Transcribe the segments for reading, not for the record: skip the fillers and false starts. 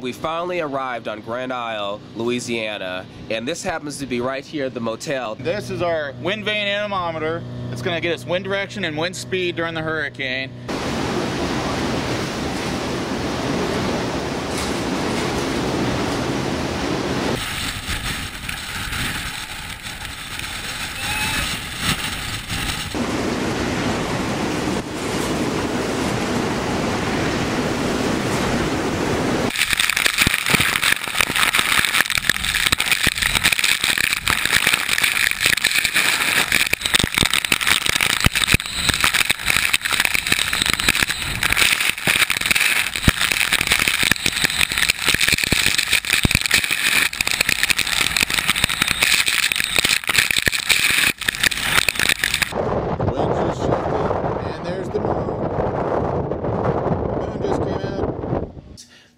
we finally arrived on Grand Isle, Louisiana, and this happens to be right here at the motel. This is our wind vane anemometer. It's going to get us wind direction and wind speed during the hurricane.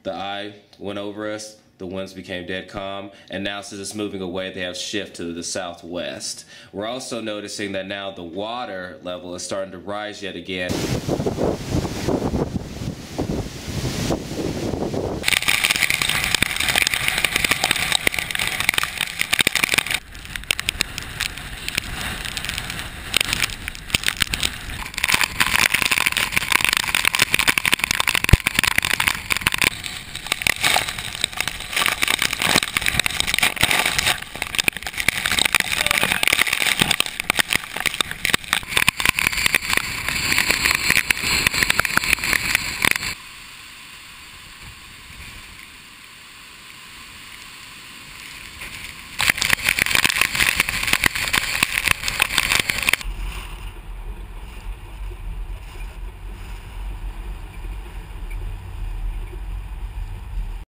The eye went over us, the winds became dead calm, and now since it's moving away, they have shifted to the southwest. We're also noticing that now the water level is starting to rise yet again.